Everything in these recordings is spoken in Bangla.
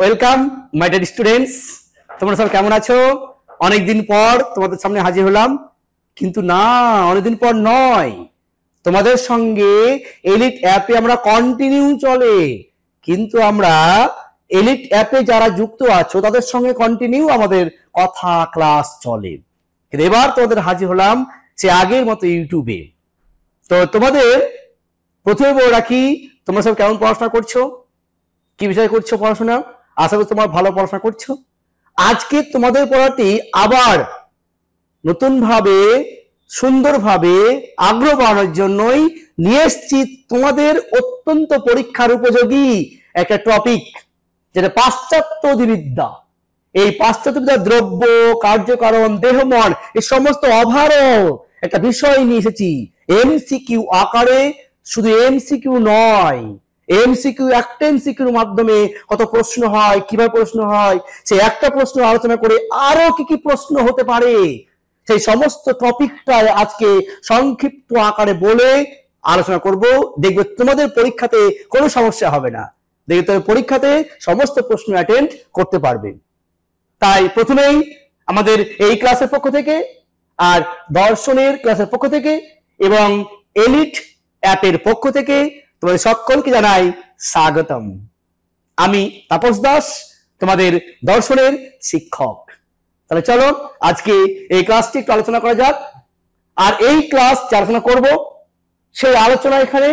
ওয়েলকাম মাই ডিয়ার স্টুডেন্টস, তোমরা সব কেমন আছো? অনেকদিন পর তোমাদের সামনে হাজির হলাম, কিন্তু না, অনেকদিন পর নয়। তোমাদের সঙ্গে এলিট অ্যাপে আমরা কন্টিনিউ চলে, কিন্তু আমরা এলিট অ্যাপে যারা যুক্ত আছো তাদের সঙ্গে কন্টিনিউ আমাদের কথা ক্লাস চলে। কিন্তু এবার তোমাদের হাজির হলাম সে আগের মতো ইউটিউবে। তো তোমাদের প্রথমে বলে রাখি, তোমরা সব কেমন পড়াশোনা করছো, কি বিষয় করছো পড়াশোনা? আশা করি তোমরা ভালো পড়াশোনা করছো। আজকে তোমাদের পড়াটি আবার নতুন ভাবে সুন্দরভাবে আগ্রহ বাড়ানোর জন্যই নিয়ে এসেছি তোমাদের অত্যন্ত পরীক্ষার উপযোগী একটা টপিক, যেটা পাশ্চাত্য অধিবিদ্যা। এই পাশ্চাত্য দ্রব্য, কার্যকারণ, দেহমন, এই সমস্ত ওভারঅল একটা বিষয় নিয়ে এসেছি এমসিকিউ আকারে। শুধু এমসিকিউ নয়, এমসিকিউ একটা এমসিকিউর মাধ্যমে কত প্রশ্ন হয়, কিভাবে প্রশ্ন হয়, সেই একটা প্রশ্ন আলোচনা করে আরো কি কি প্রশ্ন হতে পারে, সেই সমস্ত টপিকটাই আজকে সংক্ষিপ্ত আকারে বলে আলোচনা করব। দেখবে তোমাদের পরীক্ষাতে কোনো সমস্যা হবে না, দেখবে তোমাদের পরীক্ষাতে সমস্ত প্রশ্ন অ্যাটেন্ড করতে পারবে। তাই প্রথমেই আমাদের এই ক্লাসের পক্ষ থেকে আর দর্শনের ক্লাসের পক্ষ থেকে এবং এলিট অ্যাপের পক্ষ থেকে তোমাদের সকলকে জানাই স্বাগতম। আমি তাপস দাস, তোমাদের দর্শনের শিক্ষক। তাহলে চলো আজকে এই ক্লাসটি একটু আলোচনা করা যাক। আর এই ক্লাস যে আলোচনা করব সেই আলোচনা এখানে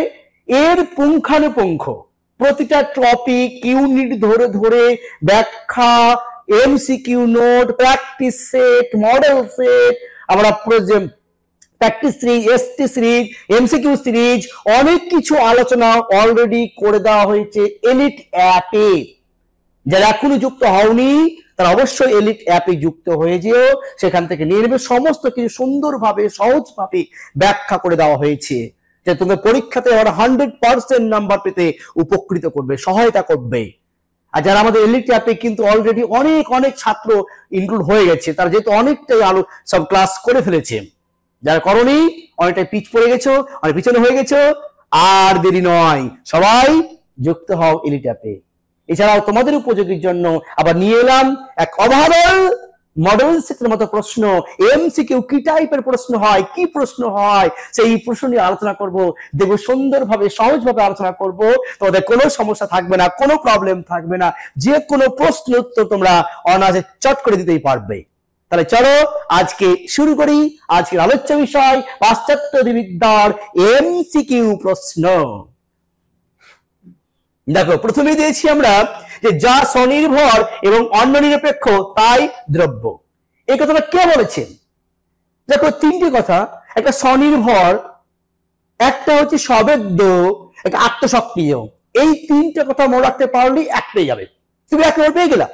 এর পুঙ্খানুপুঙ্খ প্রতিটা টপিক ইউনিট ধরে ধরে ব্যাখ্যা, MCQ note, practice set, model set, আমরা practice series, ST series, MCQ series, অনেক কিছু আলোচনা অলরেডি করে দেওয়া হয়েছে এলিট অ্যাপে। যারা এখনো যুক্ত হওনি তারা অবশ্যই এলিট অ্যাপে যুক্ত হয়ে যেও, সেখান থেকে নিয়ে নেবে। সমস্ত কিছু সুন্দরভাবে সহজভাবে ব্যাখ্যা করে দেওয়া হয়েছে, যে তোমাদের পরীক্ষাতে 100% নাম্বার পেতে উপকৃত করবে, সহায়তা করবে। আর যারা আমাদের এলিট অ্যাপে কিন্তু অলরেডি অনেক অনেক ছাত্র ইনক্লুড হয়ে গেছে, তারা যেহেতু অনেকটাই সব ক্লাস করে ফেলেছে, যারা করনি অনেকটাই পিছ পড়ে গেছো, অনেক পিছনে হয়ে গেছো, আর দেরি নয়, সবাই যুক্ত হও এলিট অ্যাপে। এছাড়াও তোমাদের উপযোগীর জন্য আবার নিয়ে এলাম এক ওভারঅল মডেল সেটের মতো প্রশ্ন। এমসিকিউ কি টাইপের প্রশ্ন হয়, কি প্রশ্ন হয়, সেই প্রশ্ন নিয়ে আলোচনা করব। দেখবো সুন্দরভাবে সহজভাবে আলোচনা করব, তোমাদের কোনো সমস্যা থাকবে না, কোনো প্রবলেম থাকবে না, যে কোনো প্রশ্নের উত্তর তোমরা অনায়াসে চট করে দিতেই পারবে। তাহলে চলো আজকে শুরু করি। আজকের আলোচ্য বিষয় পাশ্চাত্য অধিবিদ্যার এমসিকিউ প্রশ্ন। দেখো, প্রথমে দিয়েছি আমরা যে যা স্বনির্ভর এবং অন্য নিরপেক্ষ তাই দ্রব্য। এই কথাটা কে বলেছেন? দেখো, তিনটি কথা। একটা স্বনির্ভর, একটা হচ্ছে সবেদ্য, একটা আত্মসক্রিয়। এই তিনটে কথা মনে রাখতে পারলেই একটাই যাবে, তুমি একেবারে পেয়ে গেলা।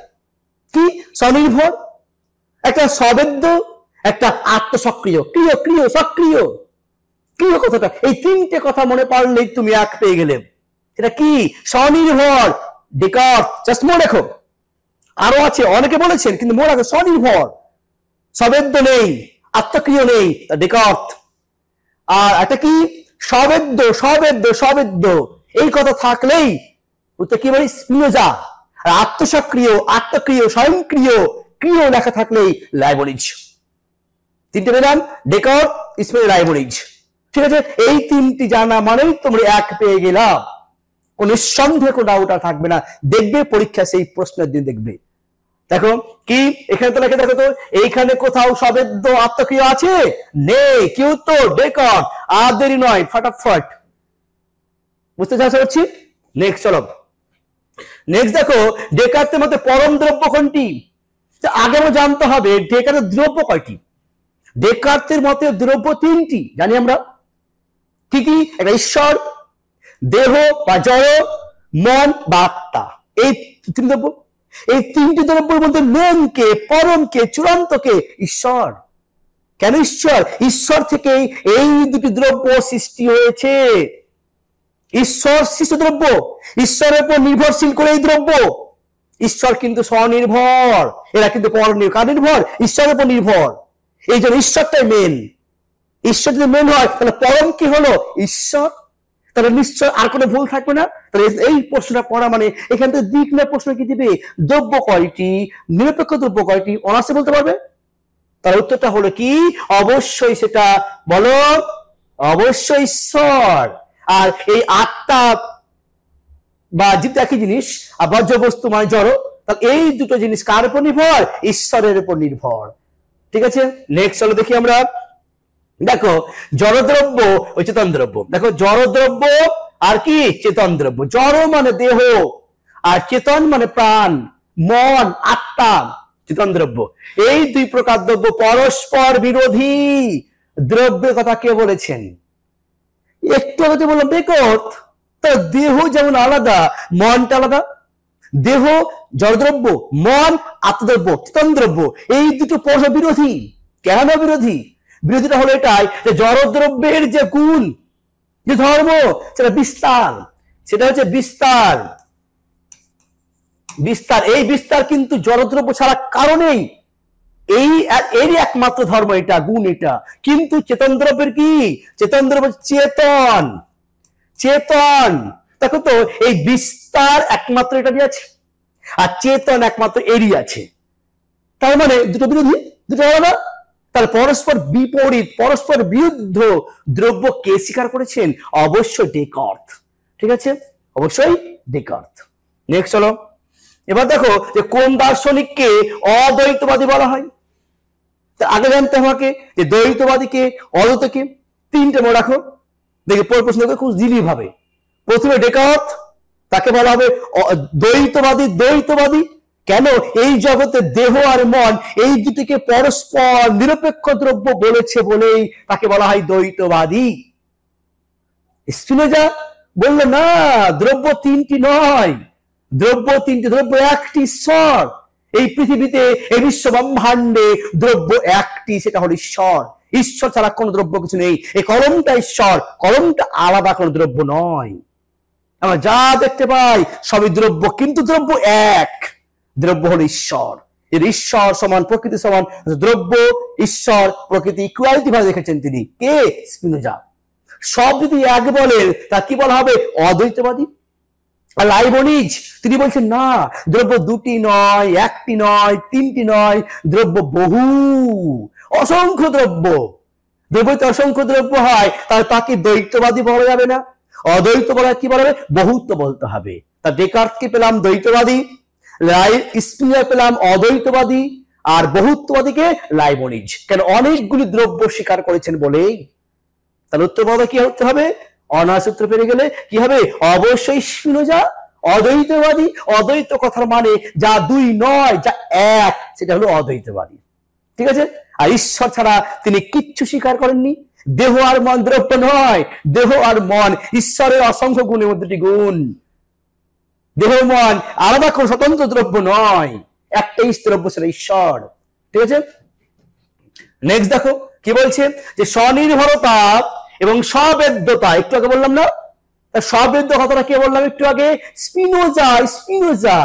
কি? স্বনির্ভর, একটা সবেদ্য, একটা আত্মসক্রিয়। ক্রিয় ক্রিয় সক্রিয়, ক্রিয় কথাটা, এই তিনটে কথা মনে পারলেই তুমি এক পেয়ে গেলে। এটা কি? স্বনির্ভর। ডেকার্ট, জাস্ট মনে রেখো। আরো আছে, অনেকে বলেছেন, কিন্তু মনে রাখো স্বনির্ভর, সবেদ্য নেই, আত্মক্রিয় নেই, ডেকার্ট। আর এটা কি? সবেদ্য সবেদ্য সবেদ্য, এই কথা থাকলেই ওটা কি বলি? স্পিনোজা। আর আত্মসক্রিয়, আত্মক্রিয়, স্বয়ংক্রিয়, ক্রিয় লেখা থাকলেই লাইবনিজ। তিনটে পেলাম, ডেকার্ট, স্পিনোজা, লাইবনিজ। ঠিক আছে, এই তিনটি জানা মানেই তোমরা এক পেয়ে গেলাম, কোন নিঃসন্দেহে কোনো ডাউট আর থাকবে না। দেখবে পরীক্ষা সেই প্রশ্নের দিন দেখবে। দেখো কি এখানে তো লেখা, দেখো তো এইখানে কোথাও সবেদ্য আত্মক্রিয় আছে? নেই। কি উত্তর? ডেকার্ট। আর দেরি নয়, ফটাফট বুঝতে চেষ্টা করছি। নেক্সট চলো, নেক্সট দেখো, ডেকার্টের মধ্যে পরম দ্রব্য কোনটি? আগে আমরা জানতে হবে ডেকার্টের দ্রব্য কয়টি। ডেকার্টের মতে দ্রব্য তিনটি, জানি আমরা। কি কি? একটা ঈশ্বর, দেহ বা জড়, মন বা আত্মা। এই তিন দ্রব্য। এই তিনটি দ্রব্যের মধ্যে মেন কে, পরম কে, চূড়ান্ত কে? ঈশ্বর। কেন ঈশ্বর? ঈশ্বর থেকে এই দুটি দ্রব্য সৃষ্টি হয়েছে। ঈশ্বর সৃষ্ট দ্রব্য, ঈশ্বরের উপর নির্ভরশীল করে এই দ্রব্য। ঈশ্বর কিন্তু স্বনির্ভর, এরা কিন্তু পরনির্ভর। কার নির্ভর? ঈশ্বরের উপর নির্ভর। এই জন্য ঈশ্বরটাই মেন। ঈশ্বর যদি মেন হয় তাহলে পরম কি হলো? ঈশ্বর। তাহলে নিশ্চয় আর কোনো ভুল থাকবে না। তাহলে এই প্রশ্নটা পড়া মানে এখান থেকে দিক না প্রশ্ন কি দিবে, দ্রব্য কয়টি, নিরপেক্ষ দ্রব্য কয়টি, অনার্সে বলতে পারবে। তার উত্তরটা হলো কি, অবশ্যই সেটা বলো, অবশ্যই ঈশ্বর। আর এই আত্মা বা জীব একই জিনিস, আর বর্জ্যবস্তু মানে জড়, তাহলে এই দুটো জিনিস কার উপর নির্ভর, ঈশ্বরের উপর নির্ভর। ঠিক আছে, নেক্সট চলো দেখি আমরা। দেখো জড়দ্রব্য ও চেতন দ্রব্য, দেখো জড়দ্রব্য আর কি চেতন দ্রব্য। জড় মানে দেহ, আর চেতন মানে প্রাণ, মন, আত্মা, চেতন দ্রব্য। এই দুই প্রকার দ্রব্য পরস্পর বিরোধী দ্রব্যের কথা কে বলেছেন? একটু আগে বললাম বেকত। তার দেহ যেমন আলাদা, মনটা আলাদা। দেহ জড়দ্রব্য, মন আত্মদ্রব্য, চেতন দ্রব্য, এই দুটো পরস্পর বিরোধী। কেন বিরোধী? বিরোধীটা হলো এটাই যে জড়দ্রব্যের যে গুণ, যে ধর্ম, সেটা বিস্তার, সেটা হচ্ছে বিস্তার। বিস্তার, এই বিস্তার কিন্তু জড়দ্রব্য ছাড়া কারণেই, এরই একমাত্র ধর্ম এটা, গুণ এটা। কিন্তু চেতন দ্রব্যের কি, চেতন দ্রব্য চেতন, চেতন। দেখো তো এই বিস্তার একমাত্র এটারই আছে, আর চেতন একমাত্র এরই আছে। তার মানে দুটো বিরোধী, দুটো আলাদা। তার পরস্পর বিপরীত, পরস্পর বিরুদ্ধ দ্রব্য কে স্বীকার করেছেন? অবশ্যই ডেকার্ত। ঠিক আছে, অবশ্যই ডেকার্ত। নেক্সট চলো, এবার দেখো যে কোন দার্শনিককে অদ্বৈতবাদী বলা হয়। আগে জানতে আমাকে যে দ্বৈতবাদীকে, অদ্বৈতকে, তিনটে মনে রাখো। দেখি পরের প্রশ্ন খুব জিলি ভাবে। প্রথমে ডেকার্ত, তাকে বলা হবে দ্বৈতবাদী। দ্বৈতবাদী কেন? এই জগতে দেহ আর মন এই দুটিকে পরস্পর নিরপেক্ষ দ্রব্য বলেছে বলেই তাকে বলা হয় দ্বৈতবাদী। স্পিনোজা বলল না, দ্রব্য তিনটি নয়, দ্রব্য তিনটি, দ্রব্য একটি, ঈশ্বর। এই পৃথিবীতে, এই বিশ্ব ব্রহ্মাণ্ডে দ্রব্য একটি, সেটা হলো ঈশ্বর। ঈশ্বর ছাড়া কোন দ্রব্য কিছু নেই। এই কলমটা ঈশ্বর, কলমটা আলাদা কোনো দ্রব্য নয়। আমরা যা দেখতে পাই সবই দ্রব্য, কিন্তু দ্রব্য এক, দ্রব্য হলো ঈশ্বর। এর ঈশ্বর সমান, প্রকৃতি সমান, দ্রব্য ঈশ্বর প্রকৃতি ইকুয়ালিটি ভাবে দেখেছেন তিনি, কে? স্পিনোজা। সব যদি এক বলে তা কি বলা হবে? অদ্বৈতবাদী। আর লাইবনিজ তিনি বলছেন না, দ্রব্য দুটি নয়, একটি নয়, তিনটি নয়, দ্রব্য বহু, অসংখ্য দ্রব্য। দ্রব্যতে অসংখ্য দ্রব্য হয়, তাহলে তাকে দ্বৈতবাদী বলা যাবে না। অদ্বৈত বলা কি বলা হবে? বহুত্ব বলতে হবে। তা ডেকার্তকে পেলাম দ্বৈতবাদী, স্পিনোজা পেলাম অদ্বৈতবাদী, আর বহুত্ববাদীকে লাইবনিজ। কেন? অনেকগুলি দ্রব্য স্বীকার করেছেন বলেই। তাহলে উত্তর বলা কি হতে হবে? অনার্স উত্তর পেরে গেলে কি হবে? অবশ্যই স্পিনোজা অদ্বৈতবাদী। অদ্বৈত কথার মানে যা দুই নয়, যা এক, সেটা হলো অদ্বৈতবাদী। ঠিক আছে, আর ঈশ্বর ছাড়া তিনি কিচ্ছু স্বীকার করেননি। দেহ আর মন দ্রব্য নয়, দেহ আর মন ঈশ্বরের অসংখ্য গুণের মধ্যে একটি গুণ। দেহ মন আলাদা কোন স্বতন্ত্র দ্রব্য নয়, একটাই দ্রব্য, সেটা ঈশ্বর। ঠিক আছে, নেক্সট দেখো কি বলছে যে স্বনির্ভরতা এবং স্ববেদ্যতা। একটু আগে বললাম না, স্ববেদ্য কথাটা কে বললাম একটু আগে? স্পিনোজা। স্পিনোজা।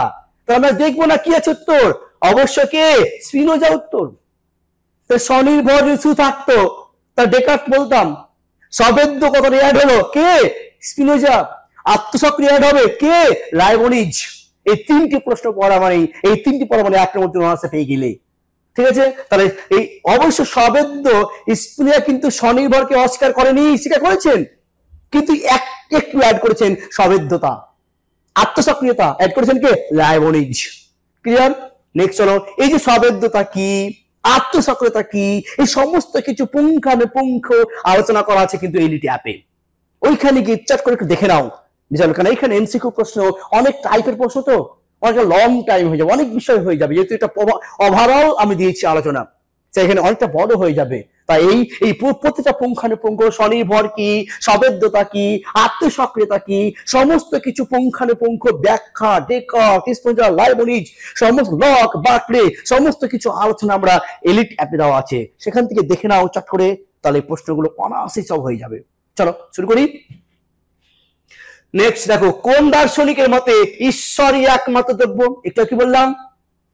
তাহলে আমরা দেখবো না কি আছে উত্তর? অবশ্য কে? স্পিনোজা উত্তর। স্বনির্ভর যদি থাকতো তা ডেকার্ত বলতাম। স্ববেদ্য কথাটা অ্যাড হলো কে? স্পিনোজা। আত্মসক্রিয় অ্যাড হবে কে? লাইবনিজ। এই তিনটি প্রশ্ন পড়া মানে, এই তিনটি পড়া মানে একটা মধ্যে আনসার পেয়ে গেলে। ঠিক আছে, তাহলে এই অবশ্য স্ববেদ্য, স্পিনোজা কিন্তু স্বনির্ভরকে অস্বীকার করেনি, স্বীকার করেছেন, কিন্তু একটু অ্যাড করেছেন স্ববেদ্যতা, আত্মসক্রিয়তা অ্যাড করেছেন কে? লাইবনিজ। ক্লিয়ার? নেক্সট চলো, এই যে স্ববেদ্যতা কি, আত্মসক্রিয়তা কি, এই সমস্ত কিছু পুঙ্খানুপুঙ্খ আলোচনা করা আছে কিন্তু এলিট অ্যাপে। ওইখানে গিয়ে চট করে একটু দেখে নাও। কারণ এখানে এমসিকিউ প্রশ্ন, অনেক টাইপের প্রশ্ন, তো অনেক লং টাইম হয়ে যাবে, অনেক বিষয় হয়ে যাবে, যেহেতু এটা ওভারঅল আমি দিয়েছি আলোচনা, সেখানে অনেকটা বড় হয়ে যাবে। তাই এই প্রতিটা পুঙ্খানুপুঙ্খ, স্বনির্ভর কি, স্ববেদ্যতা কি, আত্মসক্রিয়তা কি, সমস্ত কিছু পুঙ্খানুপুঙ্খ ব্যাখ্যা ডেকার্ত, স্পিনোজা, লাইবনিজ, সমস্ত লক, বার্কলে, সমস্ত কিছু আলোচনা আমরা এলিট অ্যাপে দেওয়া আছে, সেখান থেকে দেখে নাও চট করে, তাহলে প্রশ্নগুলো অনায়াসে সব হয়ে যাবে। চলো শুরু করি। নেক্সট দেখো, কোন দার্শনিকের মতে ঈশ্বরই একমাত্র দ্রব্য? একটু কি বললাম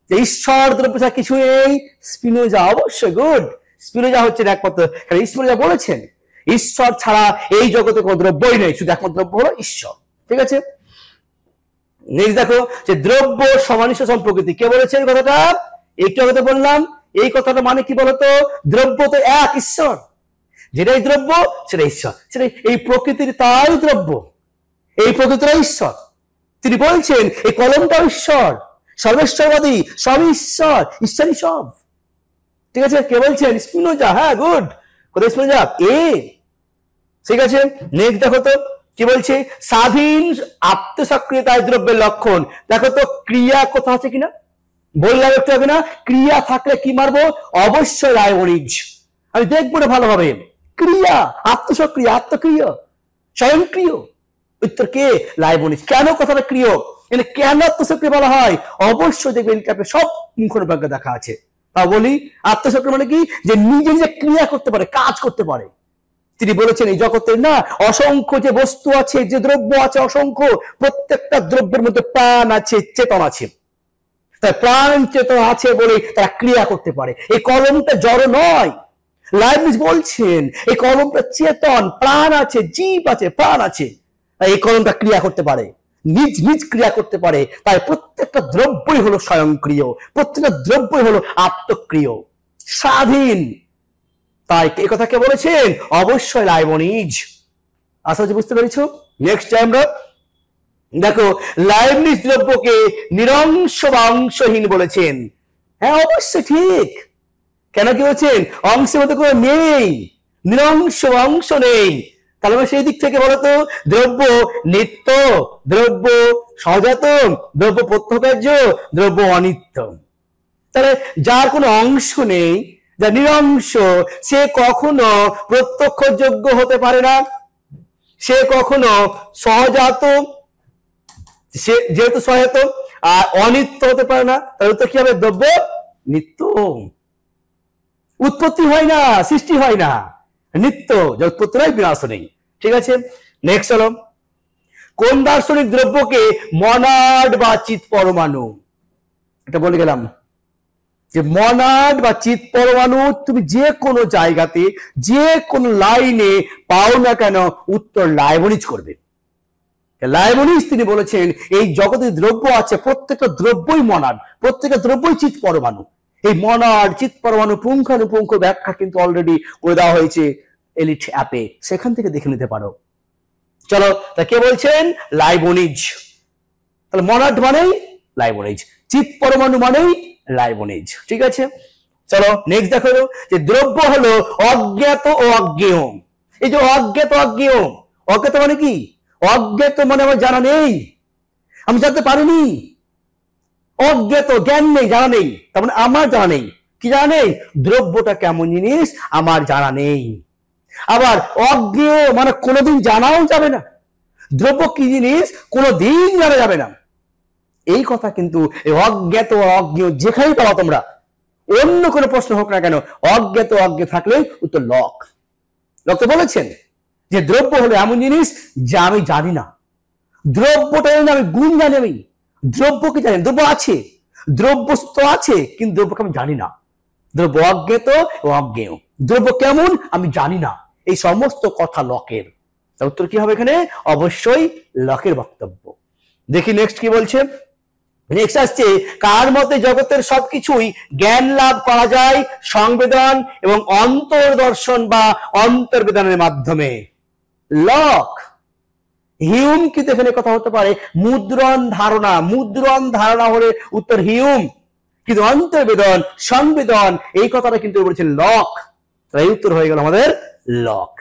যে ঈশ্বর দ্রব্য ছাড়া কিছু নেই? স্পিনোজা। অবশ্যই, গুড। স্পিনোজা হচ্ছেন একমাত্র, কারণ স্পিনোজা বলেছেন ঈশ্বর ছাড়া এই জগতে কোনো দ্রব্যই নেই, শুধু একমাত্র দ্রব্য হলো ঈশ্বর। ঠিক আছে, নেক্সট দেখো যে দ্রব্য সমান ঈশ্বর সমান প্রকৃতি। কে বলেছে এই কথাটা? একটু আগে বললাম। এই কথাটা মানে কি বলতো? দ্রব্য তো এক, ঈশ্বর, যেটাই দ্রব্য সেটা ঈশ্বর, সেটা এই প্রকৃতির তাই দ্রব্য, এই প্রকৃতিটা ঈশ্বর। তিনি বলছেন এই কলমটাও ঈশ্বর, সর্বেশ্বরবাদী, সবই ঈশ্বর, ঈশ্বরই সব। ঠিক আছে, কে বলছেন? স্পিনোজা। হ্যাঁ, গুড। কোথায় স্পিনোজা? ঠিক আছে, নেক্সট দেখো তো কি বলছে, স্বাধীন আত্মসক্রিয়তায় দ্রব্যের লক্ষণ। দেখো তো ক্রিয়া কোথা আছে কিনা, বললাম একটু আগে না, ক্রিয়া থাকলে কি মারবো? অবশ্যই লাইবনিজ। আমি দেখবো না ভালোভাবে, ক্রিয়া, আত্মসক্রিয়, আত্মক্রিয়, স্বয়ংক্রিয়। উত্তর কে? লাইবনিজ। কেন কথাটা ক্রিয়, কেন আত্মসক্রিয় বলা হয়? অবশ্যই দেখবেন সব মুখনির্বাক্যে দেখা আছে। তা বলি, আত্মসক্রিয় মানে কি? যে নিজে নিজে ক্রিয়া করতে পারে, কাজ করতে পারে। তিনি বলেছেন এই জগতের না অসংখ্য যে বস্তু আছে, যে দ্রব্য আছে অসংখ্য, প্রত্যেকটা দ্রব্যের মধ্যে প্রাণ আছে, চেতন আছে। তাই প্রাণ চেতন আছে বলে তারা ক্রিয়া করতে পারে। এই কলমটা জড় নয়। লাইবনিজ বলছেন এই কলমটা চেতন, প্রাণ আছে, জীব আছে, প্রাণ আছে। তাই এই কলমটা ক্রিয়া করতে পারে, নিজ নিজ ক্রিয়া করতে পারে। তাই প্রত্যেকটা দ্রব্যই হলো স্বয়ংক্রিয়, প্রত্যেকটা দ্রব্যই হলো আত্মক্রিয়, স্বাধীন। তাই এই কথা কে বলেছেন? অবশ্যই লাইবনিজ। আশা করি বুঝতে পেরেছো। নেক্সট আমরা দেখো, লাইবনিজ দ্রব্যকে নিরংশ বা অংশহীন বলেছেন। হ্যাঁ, অবশ্যই ঠিক। কেন কি বলছেন? অংশের মধ্যে কোনো নেই, নিরংশ অংশ নেই। তাহলে সেই দিক থেকে বলতো দ্রব্য নিত্য, দ্রব্য সহজাত, দ্রব্য প্রত্যকার্য, দ্রব্য অনিত্য। তাহলে যার কোনো অংশ নেই, যা নিরংশ, সে কখনো প্রত্যক্ষযোগ্য হতে পারে না, সে কখনো সহজাত, সে যেহেতু সহজাত, আর অনিত্য হতে পারে না। তাহলে তো কি হবে? দ্রব্য নিত্য। উৎপত্তি হয় না, সৃষ্টি হয় না, নিত্য, যা উৎপত্তি নয়, বিনাশ নেই। ঠিক আছে, নেক্সট হলো, কোন দার্শনিক দ্রব্যকে মনাড বা চিৎ পরমাণু? এটা বলে গেলাম যে মনাড বা চিৎ পরমাণু তুমি যে কোনো জায়গাতে, যে কোনো লাইনে পাও না কেন, উত্তর লাইবনিজ করবে। লাইবনিজ তিনি বলেছেন এই জগতে দ্রব্য আছে, প্রত্যেকটা দ্রব্যই মনাড, প্রত্যেকটা দ্রব্যই চিৎ পরমাণু। এই মনাড, চিৎ পরমাণু পুঙ্খানুপুঙ্খ ব্যাখ্যা কিন্তু অলরেডি করে দেওয়া হয়েছে এলিট অ্যাপে, সেখান থেকে দেখে নিতে পারো। চলো, তা কে বলছেন? লাইবনিজ। তাহলে মনাড মানেই লাইবনিজ, চিৎ পরমাণু মানেই লাইবনিজ। ঠিক আছে, চলো নেক্সট দেখো যে দ্রব্য হলো অজ্ঞাত ও অজ্ঞেয়। এই যে অজ্ঞাত অজ্ঞেয়, অজ্ঞাত মানে কি? অজ্ঞাত মানে আমার জানা নেই, আমি জানতে পারিনি। অজ্ঞাত জ্ঞান নেই, জানা নেই, তার মানে আমার জানা নেই। কি জানা নেই? দ্রব্যটা কেমন জিনিস আমার জানা নেই। আবার অজ্ঞেয় মানে কোনোদিন জানাও যাবে না, দ্রব্য কি জিনিস কোনোদিন জানা যাবে না। এই কথা কিন্তু অজ্ঞাত অজ্ঞেয় যেখানেই পাওয়া তোমরা, অন্য কোনো প্রশ্ন হোক না কেন, অজ্ঞাত অজ্ঞেয় থাকলে উত্তর লক। লক তো বলেছেন যে দ্রব্য হলো এমন জিনিস যা আমি জানি না। দ্রব্যটা জানি না, আমি গুণ জানি। আমি দ্রব্যকে জানি, দ্রব্য আছে, দ্রব্যস্থ আছে, কিন্তু দ্রব্যকে আমি জানি না। দ্রব্য অজ্ঞাত ও অজ্ঞেয়, দ্রব্য কেমন আমি জানি না। এই সমস্ত কথা লকের। উত্তর কি হবে এখানে? অবশ্যই লকের বক্তব্য। দেখি নেক্সট কি বলছে। নেক্সট আসছে, কার মতে জগতের সবকিছুই জ্ঞান লাভ করা যায় সংবেদন এবং অন্তর্দর্শন বা অন্তর্বেদনের মাধ্যমে? লক। হিউম কিন্তু এখানে কথা হতে পারে মুদ্রণ ধারণা, মুদ্রণ ধারণা হলে উত্তর হিউম, কিন্তু অন্তর্বেদন, সংবেদন এই কথাটা কিন্তু বলেছেন লক। তাই উত্তর হয়ে গেল আমাদের লক।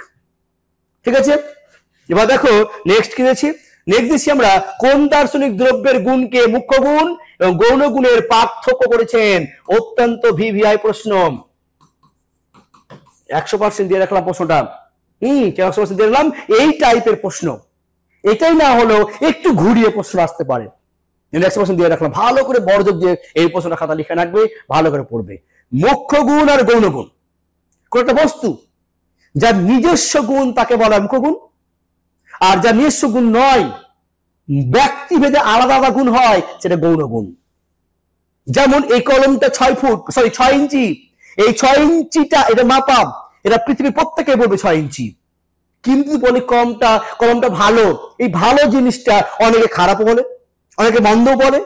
ঠিক আছে, এবার দেখো নেক্সট কি দিয়েছি। নেক্সট দিচ্ছি আমরা, কোন দার্শনিক দ্রব্যের গুণকে মুখ্য গুণ এবং গৌণ গুণের পার্থক্য করেছেন? অত্যন্ত ভিভিআই প্রশ্ন, 100% দিয়ে রাখলাম প্রশ্নটা। 100% দিয়ে রাখলাম। এই টাইপের প্রশ্ন, এটাই না হলো একটু ঘুরিয়ে প্রশ্ন আসতে পারে। 100% দিয়ে রাখলাম, ভালো করে বড়জোর দিয়ে এই প্রশ্নটা খাতা লিখে রাখবে, ভালো করে পড়বে। মুখ্য গুণ আর গৌণ গুণ, কোন একটা বস্তু যার নিজস্ব গুণ তাকে বলা মুখ্য গুণ, আর যার নিজস্ব গুণ নয়, ব্যক্তিভেদে আলাদা আলাদা গুণ হয়, সেটা গৌণ গুণ। যেমন এই কলমটা 6 ইঞ্চি, এই 6 ইঞ্চিটা এটা মাপাম, এটা পৃথিবীর প্রত্যেকে বলবে 6 ইঞ্চি। কিন্তু বলি কলমটা ভালো, এই ভালো জিনিসটা অনেকে খারাপ বলে, অনেকে মন্দ বলে,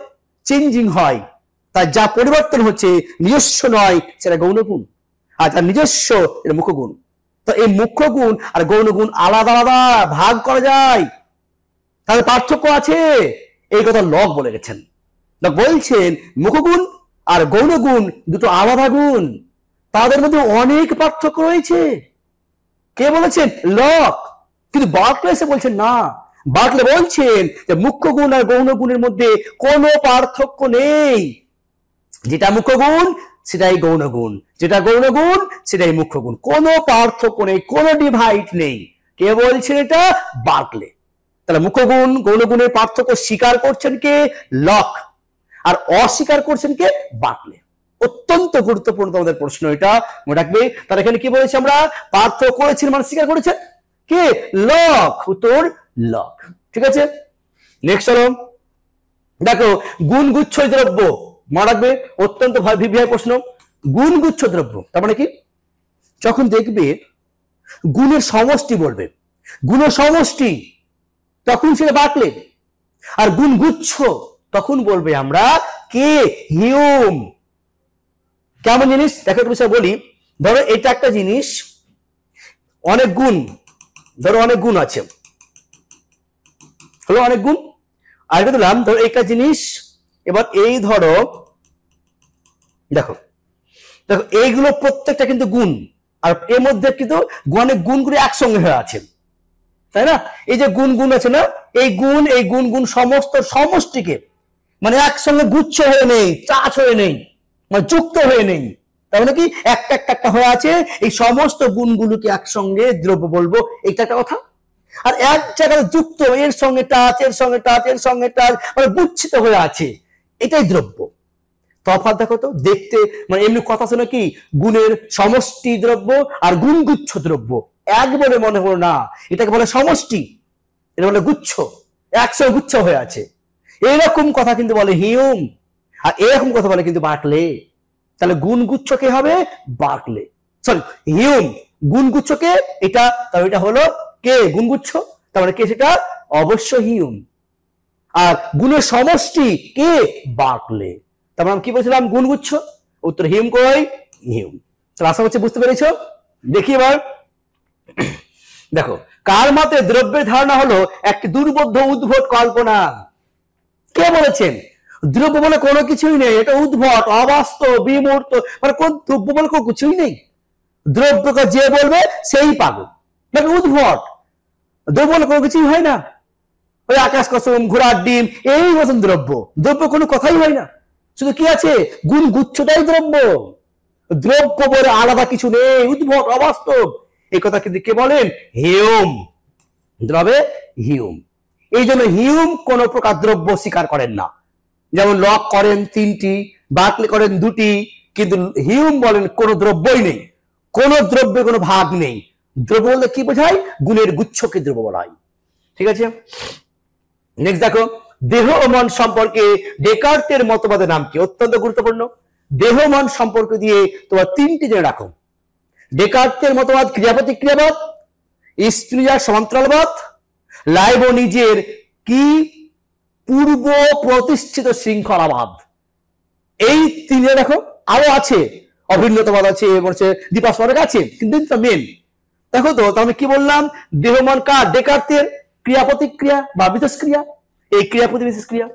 চেঞ্জিং হয়। তাই যা পরিবর্তন হচ্ছে নিজস্ব নয়, সেটা গৌণগুণ, আর যার নিজস্ব এটা মুখ্য গুণ। তো এই মুখ্য গুণ আর গৌণ গুণ আলাদা আলাদা ভাগ করা যায়, তাদের পার্থক্য আছে, এই কথা লক বলে গেছেন। লক বলছেন মুখ্য গুণ আর গৌণ গুণ দুটো আলাদা গুণ, তাদের মধ্যে অনেক পার্থক্য রয়েছে। কে বলেছেন? লক। কিন্তু বার্কলে এসে বলছেন না, বার্কলে বলছেন যে মুখ্য গুণ আর গৌণ গুণের মধ্যে কোনো পার্থক্য নেই, যেটা মুখ্য গুণ সেটাই গৌণ গুণ, যেটা গৌণ গুণ সেটাই মুখ্য গুণ, কোনো পার্থক্য নেই, কোনো ডিভাইড নেই। কে বলছেন এটা? বার্কলে। তাহলে মুখ্য গুণ গৌণ গুণের পার্থক্য স্বীকার করছেন কে? লক। আর অস্বীকার করছেন কে? বার্কলে। অত্যন্ত গুরুত্বপূর্ণ তোমাদের প্রশ্ন এটা, মনে রাখবে। তাহলে এখানে কি বলেছি আমরা? পার্থক্য করেছেন মানে স্বীকার করেছেন কে? লক। উত্তর লক। ঠিক আছে, নেক্সট হলো দেখো গুণগুচ্ছ দ্রব্য, মনে রাখবে, অত্যন্ত ভিভিআই প্রশ্ন। গুণগুচ্ছ দ্রব্য তার মানে কি? যখন দেখবে গুণের সমষ্টি বলবে, গুণের সমষ্টি, তখন সেটা বার্কলে। আর গুণগুচ্ছ তখন বলবে আমরা কে? হিউম। কেমন জিনিস দেখো, একটা বিষয় বলি। ধরো এটা একটা জিনিস, অনেক গুণ, ধরো অনেক গুণ আছে, হলো অনেক গুণ। আর এটা দিলাম ধরো একটা জিনিস, এবার এই ধরো দেখো দেখো এইগুলো প্রত্যেকটা কিন্তু গুণ, আর এর মধ্যে কিন্তু অনেক গুণগুলো একসঙ্গে হয়ে আছে, তাই না? এই যে গুণ গুণ আছে না, এই গুণ গুণ সমস্ত সমষ্টিকে মানে একসঙ্গে গুচ্ছ হয়ে নেই, চাষ হয়ে নেই, মানে যুক্ত হয়ে নেই, তার মানে কি একটা একটা একটা হয়ে আছে। এই সমস্ত গুণগুলোকে একসঙ্গে দ্রব্য বলবো, এটা একটা কথা। আর এক জায়গায় যুক্ত, এর সঙ্গে টাচ, এর সঙ্গে টাচ, এর সঙ্গে টাচ, মানে গুচ্ছিত হয়ে আছে, এটাই দ্রব্য। তফাৎ দেখো তো, দেখতে মানে এমনি কথা শোনা কি গুণের সমষ্টি দ্রব্য আর গুণগুচ্ছ দ্রব্য, এক বলে মনে হলো না, এটাকে বলে সমষ্টি, এটা বলে গুচ্ছ, একসঙ্গে গুচ্ছ হয়ে আছে। এরকম কথা কিন্তু বলে হিউম, আর এরকম কথা বলে কিন্তু বার্কলে। তাহলে গুণগুচ্ছ কে হবে? Berkeley, sorry Hume. গুণগুচ্ছ কে? এটা, তাহলে এটা হলো কে? গুণগুচ্ছ, তার মানে কে সেটা? অবশ্য হিউম। আর গুণের সমষ্টি কে? বার্কলে। তারপর আমি কি বলছিলাম? গুণগুচ্ছ। উত্তর হিউম। কই? হিউম। তাহলে আশা করছি বুঝতে পেরেছ। দেখি এবার দেখো, কার মতে দ্রব্যের ধারণা হলো একটি দুর্বোধ্য উদ্ভট কল্পনা। কে বলেছেন? দ্রব্য বলে কোনো কিছুই নেই, এটা উদ্ভট, অবাস্তব, বিমূর্ত, মানে কোন দ্রব্য বলে কোনো কিছুই নেই। দ্রব্যকে যে বলবে সেই পাগল, মানে উদ্ভট। দ্রব্য বলে কোনো কিছুই হয় না, ওই আকাশ কুসুম, ঘোড়ার ডিম, এই মতন দ্রব্য। দ্রব্য কোনো কথাই হয় না, শুধু কি আছে? গুণ গুচ্ছটাই দ্রব্য। দ্রব্য বলে আলাদা কিছু নেই, উদ্ভট, অবাস্তব। এই কথা কিন্তু কে বলেন? হিউম। দ্রবে হিউম। এই জন্য হিউম কোন প্রকার দ্রব্য স্বীকার করেন না। যেমন লক করেন 3টি, বার্কলে করেন 2টি, কিন্তু হিউম বলেন কোন দ্রব্যই নেই, কোন দ্রব্যে কোনো ভাগ নেই। দ্রব্য বলতে কি বোঝায়? গুণের গুচ্ছকে দ্রব্য বলা হয়। ঠিক আছে, নেক্সট দেখো, দেহ ও মন সম্পর্কে ডেকার্তের মতবাদের নাম কি? অত্যন্ত গুরুত্বপূর্ণ। দেহ মন সম্পর্ক দিয়ে তোমার 3টি জেনে রাখো। ডেকার্তের মতবাদ ক্রিয়াপ্রতিক্রিয়াবাদ, স্প্রিঞ্জার সমান্তরালবাদ, লাইবনিজের কি পূর্ব প্রতিষ্ঠিত শৃঙ্খলাবাদ। এই 3 দেখো, আরো আছে, অভিন্নতাবাদ আছে, দ্বিপার্শ্বরিক আছে, কিন্তু মেন দেখো তো। তাহলে কি বললাম? দেহ মন কার? ডেকার্তের। ক্রিয়া প্রতিক্রিয়া বা বিশেষক্রিয়া, এই ক্রিয়া প্রতি বিশেষক্রিয়া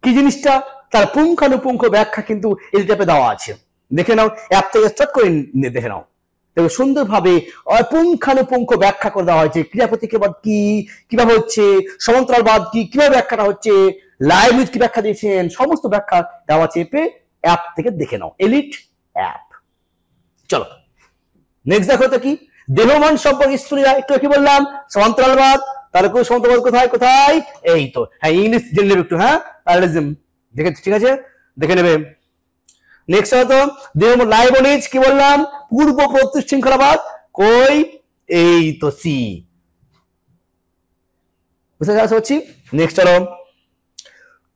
কি জিনিসটা, তার পুঙ্খানুপুঙ্খ ব্যাখ্যা কিন্তু এই ট্যাপে দেওয়া আছে। দেখে নাও, অ্যাপ থেকে স্টার্ট করে দেখে নাও, দেখো সুন্দরভাবে পুঙ্খানুপুঙ্খ ব্যাখ্যা করে দেওয়া হয়েছে। ক্রিয়া প্রতিক্রিয়াবাদ কি, কিভাবে হচ্ছে, সমান্তরালবাদ কি, কিভাবে ব্যাখ্যাটা হচ্ছে, লাইবনিজ কি ব্যাখ্যা দিয়েছেন, সমস্ত ব্যাখ্যা দেওয়া আছে অ্যাপ থেকে দেখে নাও, এলিট অ্যাপ। চলো নেক্সট দেখো তো কি, দেহমান সম্পর্কে স্টুডিয়া একটু কি বললাম? সমান্তরালবাদ। তাহলে সমান্তরালবাদ কোথায় কোথায়? এই তো, হ্যাঁ ইংলিশ জেনে নেবে একটু, হ্যাঁ প্যারালিজম দেখে, ঠিক আছে দেখে নেবে। নেক্সট হতো দেহ লাইবনিজ, কি বললাম? পূর্ব প্রতিশৃঙ্খলাবাদ। কই? এই তো সি, বুঝতে পারছি। নেক্সট হলো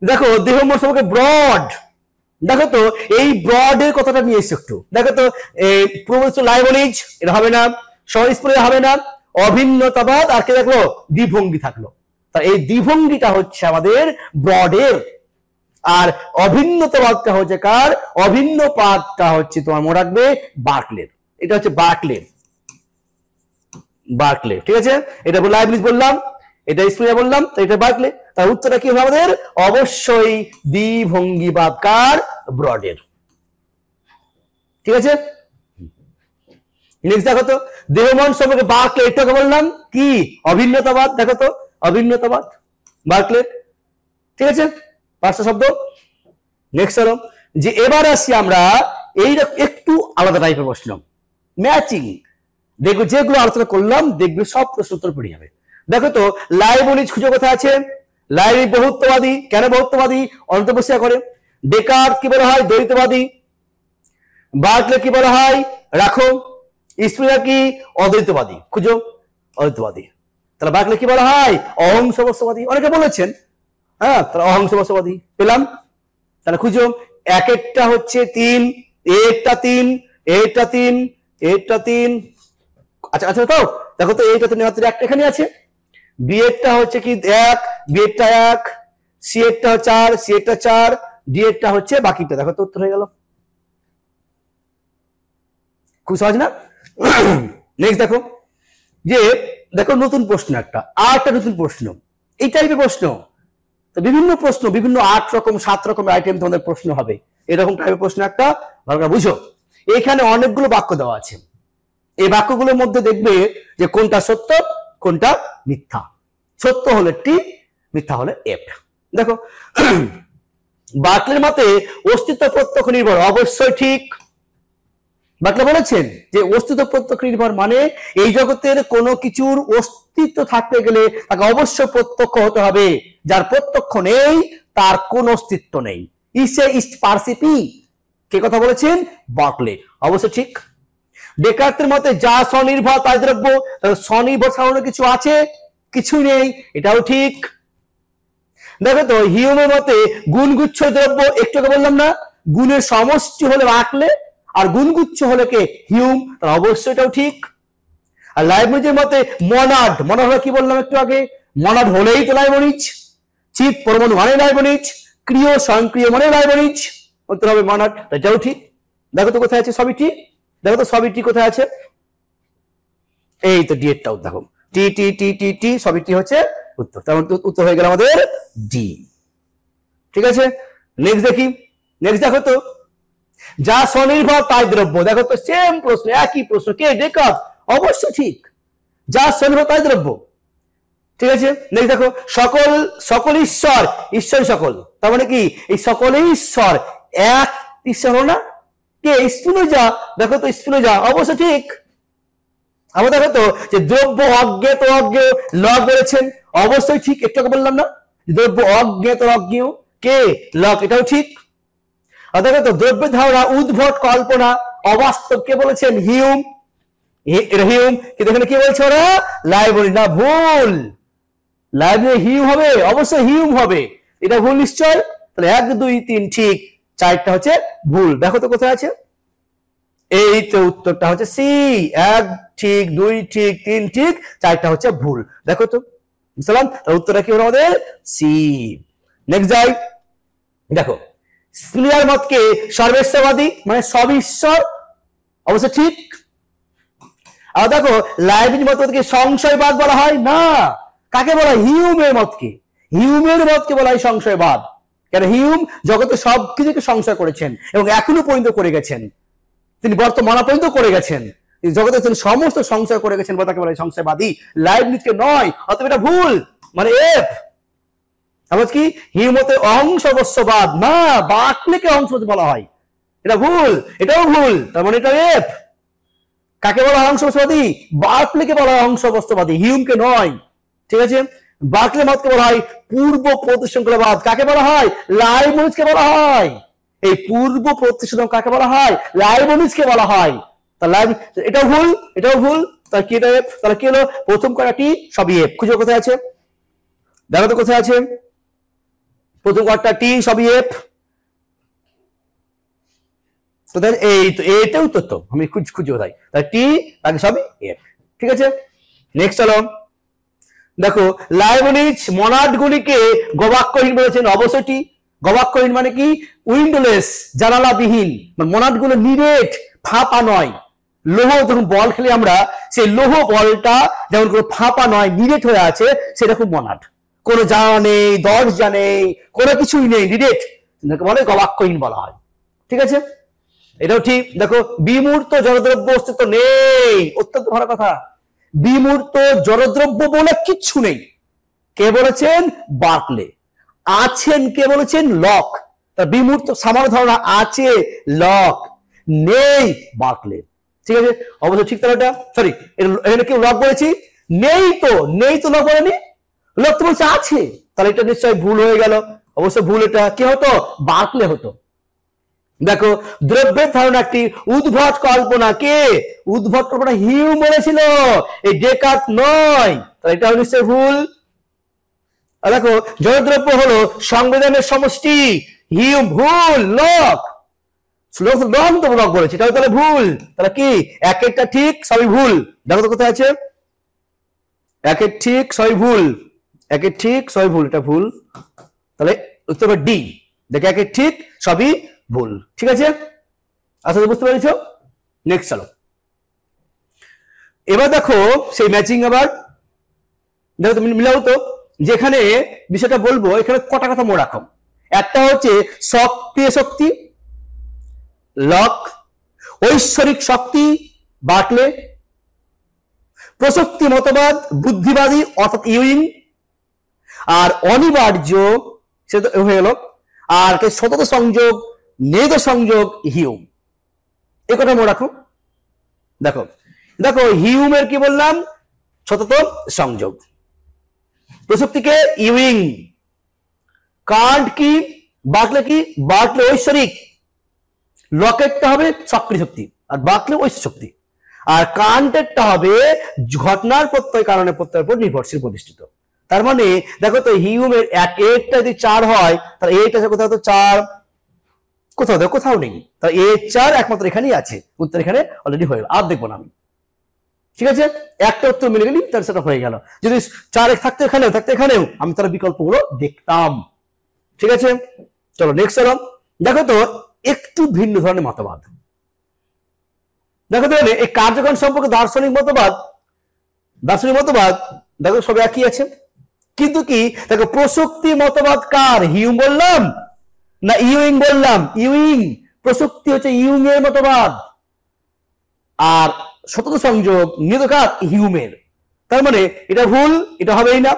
দেখো দেহ মন সম্পর্কে ব্রড। দেখো তো এই ব্রডের কথাটা নিয়ে এসে একটু দেখো তো, এই পূর্ব লাইবনিজ এটা হবে না, সহস্পর্শ হবে না, অভিন্নতাবাদ আর কে থাকলো, দ্বিভঙ্গি থাকলো। তা এই দ্বিভঙ্গিটা হচ্ছে আমাদের ব্রডের, আর অভিন্নতাবাদটা হচ্ছে কার, অভিন্ন পাদটা হচ্ছে তোমার মনে রাখবে বার্কলের। এটা হচ্ছে বার্কলের, বার্কলে, ঠিক আছে। এটা লাইবনিজ বললাম, এটা স্প্রিঙ্গার বললাম, তো এটা বার্কলে। তার উত্তরটা কি হবে আমাদের, অবশ্যই দ্বিভঙ্গিবাদ কার, ব্রডের, ঠিক আছে। নেক্সট দেখো তো, দেহমন সম্পর্কে বার্কলে এটাকে বললাম কি, অভিন্নতাবাদ। দেখো তো অভিন্নতাবাদ বার্কলে, ঠিক আছে, 5টা শব্দ। নেক্সট হলো যে এবার আসি আমরা এই একটু আলাদা টাইপের প্রশ্ন, ম্যাচিং। দেখো যেগুলো আলোচনা করলাম দেখবে সব প্রশ্ন উত্তর পড়ে যাবে। দেখো তো লাইবনিজ খুঁজে কোথায় আছে, লাইবনিজ বহুত্ববাদী, কেন বহুত্ববাদী, অন্তর্বর্ষা করে। ডেকার্ট কি বলা হয়, দ্বৈতবাদী। বার্কলে কি বলা হয়, রাখো। স্প্রিঙ্গার কি, অদ্বৈতবাদী, খুঁজো অদ্বৈতবাদী। তাহলে বার্কলে কি বলা হয়, অহংসবস্যবাদী, অনেকে বলেছেন, হ্যাঁ, তাহলে অহংসবস্যবাদী পেলাম। তাহলে খুঁজো, এক একটা হচ্ছে 3, এটা 3, এটা 3, এটা 3। আচ্ছা আচ্ছা, তো দেখো তো এইটা তো মাত্র একটা এখানে আছে। বি এরটা হচ্ছে কি 1, বি এরটা 1, সি এরটা 4, সি এরটা 4, ডি এরটা হচ্ছে বাকিটা। দেখো তো উত্তর হয়ে গেল, খুব সহজ না। নেক্সট দেখো যে, দেখো নতুন প্রশ্ন একটা, আরেকটা নতুন প্রশ্ন, এই টাইপের প্রশ্ন। তো বিভিন্ন প্রশ্ন, বিভিন্ন 8 রকম 7 রকমের আইটেম তোমাদের প্রশ্ন হবে, এরকম টাইপের প্রশ্ন একটা, ভালো করে বুঝো। এখানে অনেকগুলো বাক্য দেওয়া আছে, এই বাক্যগুলোর মধ্যে দেখবে যে কোনটা সত্য কোনটা মিথ্যা। সত্য হলে টি, মিথ্যা হলে এফ। দেখো বার্কলের মতে অস্তিত্ব প্রত্যক্ষ নির্ভর, অবশ্যই ঠিক। বার্কলে বলেছেন যে অস্তিত্ব প্রত্যক্ষ নির্ভর মানে এই জগতের কোনো কিছুর অস্তিত্ব থাকতে গেলে তাকে অবশ্যই প্রত্যক্ষ হতে হবে, যার প্রত্যক্ষ নেই তার কোন অস্তিত্ব নেই। ইসে ইস্ট পার্সিপি, কে কথা বলেছেন, বার্কলে, অবশ্যই ঠিক। ডেকার্টের মতে যা স্বনির্ভর তাই দ্রব্য, স্বনির্ভর ছাড়ানো কিছু আছে, কিছু নেই, এটাও ঠিক। দেখো তো হিউমের মতে গুণগুচ্ছ দ্রব্য, একটু বললাম না, গুণের সমষ্টি হলে বার্কলে আর গুণগুচ্ছ হলে কে, হিউম, তার অবশ্যই এটাও ঠিক। আর লাইবনিজের মতে মনাড, মনাড হলে কি বললাম একটু আগে, মনাড হলেই তো লাইবনিজ, চিত পরমাণু মানে লাইবনিজ, ক্রিয় স্বয়ংক্রিয় মানে লাইবনিজ, উত্তর হবে মনাড, এটাও ঠিক। দেখো তো কোথায় আছে, সবই ঠিক। দেখো তো সবই টি কোথায় আছে, এই তো ডি এরটাও দেখো, টি টি টি টি টি সবই টি হচ্ছে উত্তর। তার উত্তর হয়ে গেল আমাদের ডি, ঠিক আছে। নেক্সট দেখি, নেক্সট দেখো তো, যা স্বনির্ভর তাই দ্রব্য। দেখো তো সেম প্রশ্ন, একই প্রশ্ন, কে, ডেকার্ট, অবশ্যই ঠিক, যা স্বনির্ভর তাই দ্রব্য, ঠিক আছে। নেক্সট দেখো, সকল সকল ঈশ্বর, ঈশ্বর সকল, তার মানে কি এই সকলেই ঈশ্বর, এক ঈশ্বর হলো না, কে, স্পিনোজা। দেখো তো স্পিনোজা, অবশ্যই ঠিক। আবার দেখো তো যে দ্রব্য অজ্ঞেত অজ্ঞেয়, লক বলেছেন, অবশ্যই ঠিক, একটু বললাম না, দ্রব্য অজ্ঞেত অজ্ঞেয়, কে, লক, এটাও ঠিক। আর দেখো তো দ্রব্যের ধারণা উদ্ভট কল্পনা, অবাস্তব, কে বলেছেন, হিউম, এটা হিউম। কিন্তু এখানে কি বলছে ওরা, লাইবনিজ, না ভুল, লাইবনিজ হিউম হবে, অবশ্যই হিউম হবে, এটা ভুল নিশ্চয়। তাহলে 1 2 3 ঠিক, 4টা হচ্ছে ভুল। দেখো তো কোথায় আছে, এই তো উত্তরটা হচ্ছে সি, 1 ঠিক, 2 ঠিক, 3 ঠিক, 4টা হচ্ছে ভুল। দেখো তো বুঝলাম, উত্তরটা কি হলো আমাদের সি। নেক্সট যাই, দেখো স্পিনার মতকে সর্বেশ্বরবাদী মানে সব ঈশ্বর, অবশ্য ঠিক। আর দেখো লাইবনিজ মতকে সংশয়বাদ বলা হয় না, কাকে বলা হয়, হিউমের মতকে, হিউমের মতকে বলা হয় সংশয়বাদ। কেন, হিউম জগতে সবকিছুকে সংশয় করেছেন এবং এখনো পর্যন্ত করে গেছেন, তিনি বর্তমানে পর্যন্ত করে গেছেন, জগতে তিনি সমস্ত সংশয় করে গেছেন, তাকে বলা হয় সংশয়বাদী, লাইবনিজকে নয়, অতএব এটা ভুল, মানে এফ। তাহলে কি, হিউমতে অহংসবস্যবাদ না, বার্কলেকে অহংসবস্য বলা হয়, এটা ভুল, এটাও ভুল, তার মানে এটা এফ। কাকে বলা হয় অহংসবস্যবাদী, বার্কলেকে বলা হয় অহংসবস্যবাদী, হিউমকে নয়, ঠিক আছে। বার্কলে মতকে বলা হয় পূর্ব প্রতিশৃঙ্খলাবাদ, কাকে বলা হয়, লাইবনিজকে বলা হয়। এই পূর্ব প্রতিশোধন কাকে বলা হয়, লাইবনিজকে বলা হয়। তাহলে এটাও ভুল, এটাও ভুল, তাহলে কি, এটা এফ। তাহলে কি হলো, প্রথম কয়টি সবই এফ। খুঁজো কোথায় আছে, দেখো তো কোথায় আছে, প্রথম কয়টা টি সবই এফ। তো এই তো এইটা উত্তর, তো আমি খুঁজে কোথায়, তাহলে টি তাকে সবই এফ, ঠিক আছে। নেক্সট চলো, দেখো লাইবনিজ মনাডগুলিকে গবাক্ষহীন বলেছেন। অবশ্যই গবাক্ষহীন মানে কি, উইন্ডোলেস, জানালাবিহীন, মনাডগুলো নিরেট, ফাঁপা নয়। লোহ যখন বল খেলি আমরা, সেই লোহ বলটা যেমন কোনো ফাঁপা নয়, নিরেট হয়ে আছে, সেরকম মনাড, কোনো জানা নেই, দরজা নেই, কোনো কিছুই নেই, নিরেট, বলে গবাক্ষহীন বলা হয়। ঠিক আছে, এটাও ঠিক। দেখো বিমূর্ত জড়দ্রব্য অস্তিত্ব নেই, অত্যন্ত ভালো কথা। বিমূর্ত জড়দ্রব্য বলে কিচ্ছু নেই, কে বলেছেন? বার্কলে। আছেন কে বলেছেন? লক। তার বিমূর্ত সামান্য ধারণা আছে, লক, নেই বার্কলে। ঠিক আছে, অবশ্যই ঠিক। তাহলে এটা সরি, এখানে কেউ লক বলেছি? নেই তো, নেই তো লক বলেনি, লক তো বলছে আছে, তাহলে এটা নিশ্চয়ই ভুল হয়ে গেল। অবশ্য ভুল, এটা কি হতো? বার্কলে হতো। দেখো দ্রব্যের ধারণা একটি উদ্ভট কল্পনা, কে উদ্ভট কল্পনা? হিউম বলেছিল, এই ডেকার্ট নয়, তাহলে এটা নিশ্চয়ই ভুল। আর দেখো জড়দ্রব্য হলো সংবেদনের সমষ্টি, হিউম ভুল, লক লক বলেছে, তাহলে ভুল। তাহলে কি এক একটা ঠিক সবই ভুল? দেখো তো কোথায় আছে, একের ঠিক সবই ভুল, একের ঠিক সবই ভুল, এটা ভুল। তাহলে উত্তর হবে ডি। দেখো একের ঠিক সবই ভুল। ঠিক আছে, আচ্ছা বুঝতে পেরেছ? নেক্সট চলো, এবার দেখো সেই ম্যাচিং। আবার দেখো তুমি মিলাও তো, যেখানে বিষয়টা বলবো এখানে কটা কথা মনে রাখো। একটা হচ্ছে সক্রিয় শক্তি, লক, ঐশ্বরিক শক্তি, বার্কলে, প্রসক্তি মতবাদ, বুদ্ধিবাদী অর্থাৎ ইউইং, আর অনিবার্য সেটা হয়ে গেল, আর সতত সংযোগ, নেদ সংযোগ, হিউম। এ কথা মনে রাখো। দেখো দেখো হিউমের কি বললাম? সতত সংযোগ। প্রসক্তিকে ইউইং, কান্ট কি, বার্কলে কি, বার্কলে ঐশ্বরিক, লকেটটা হবে সক্রিয় শক্তি, আর বার্কলে ঐশ্বরিক শক্তি, আর কান্টেরটা হবে ঘটনার প্রত্যয় কারণে প্রত্যয়ের উপর নির্ভরশীল প্রতিষ্ঠিত। তার মানে দেখো তো হিউমের একটা যদি 4 হয়, তাহলে এইটা কোথাও তো 4, কোথাও দেখো কোথাও নেই, তাহলে এ 4 একমাত্র এখানেই আছে, উত্তর এখানে অলরেডি হয়ে গেল, আর দেখবো না আমি। ঠিক আছে, একটা উত্তর মিলে গেলি তাহলে সেটা হয়ে গেল। যদি 4 থাকতে এখানেও থাকতে এখানেও, আমি তার বিকল্পগুলো দেখতাম। ঠিক আছে, চলো নেক্সট চলো। দেখো তো একটু ভিন্ন ধরনের মতবাদ। দেখো তো এই কার্যকারণ সম্পর্কে দার্শনিক মতবাদ, দেখো সব একই আছে, কিন্তু কি দেখো প্রসক্তি মতবাদ কার? হিউম বললাম না ইউইং বললাম? ইউইং। প্রসক্তি হচ্ছে ইউং এর মতবাদ, আর সতত সংযোগ নির্দেশক হিউমের। তার মানে এটা ভুল, এটা হবেই না।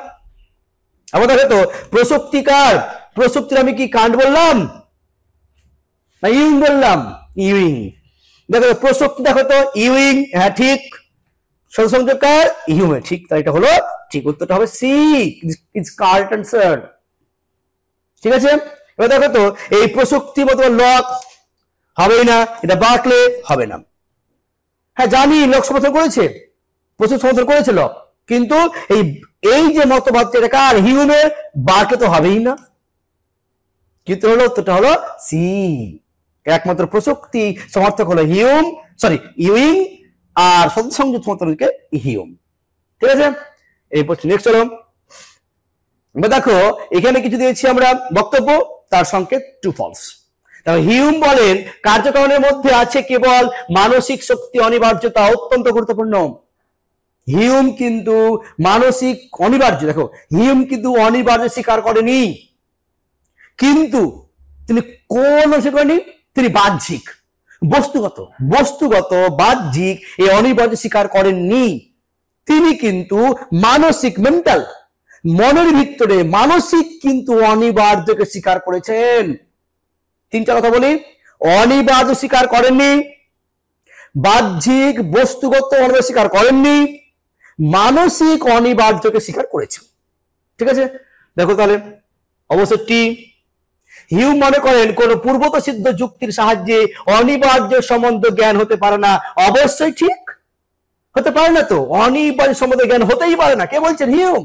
আবার দেখো তো প্রসক্তিকার, প্রসক্তির আমি কি কান্ট বললাম না ইউইং বললাম? ইউইং। দেখো প্রসক্তি, দেখো তো ইউইং, হ্যাঁ ঠিক, সতত সংযোগকার হিউমের, ঠিক, তাই এটা হলো ঠিক, উত্তরটা হবে সি, ইজ কারেক্ট অ্যানসার। ঠিক আছে, এবার দেখো তো এই প্রসক্তি মতবাদ লক হবেই না, এটা বার্কলে হবে না। হ্যাঁ জানি লক সমর্থন করেছে, প্রচুর সমর্থন করেছিল, কিন্তু এই যে মতবাদ এটা কার? হিউমের, বার্কলে তো হবেই না, কিন্তু হলো উত্তরটা হলো সি, একমাত্র প্রসক্তি সমর্থক হলো হিউম, সরি ইউইং, আর সতত সংযোগ সমর্থক হিউম। ঠিক আছে, এই প্রশ্ন নেক্সট চলো। দেখো এখানে কিছু দিয়েছি আমরা বক্তব্য, তার সংকেত ট্রু ফলস। হিউম বলেন কার্যকারণের মধ্যে আছে কেবল মানসিক শক্তি অনিবার্যতা, অত্যন্ত গুরুত্বপূর্ণ। হিউম কিন্তু মানসিক অনিবার্য, দেখো হিউম কিন্তু অনিবার্য স্বীকার করেনি, কিন্তু তিনি কোন স্বীকার করেনি? তিনি বাহ্যিক, বস্তুগত বাহ্যিক এই অনিবার্য স্বীকার করেননি। তিনি কিন্তু মানসিক, মেন্টাল, মনের ভিতরে মানসিক কিন্তু অনিবার্যকে স্বীকার করেছেন। 3টা কথা বলি, অনিবার্য স্বীকার করেননি, বাহ্যিক বস্তুগত অনিবার্য স্বীকার করেননি, মানসিক অনিবার্যকে স্বীকার করেছেন। ঠিক আছে, দেখো তাহলে অবশ্যই হিউম মনে করেন কোন পূর্বত সিদ্ধ যুক্তির সাহায্যে অনিবার্য সম্বন্ধ জ্ঞান হতে পারে না। অবশ্যই ঠিক, হতে পারে না তো, অনিবার্য সম্বন্ধে জ্ঞান হতেই পারে না। কে বলছেন? হিউম।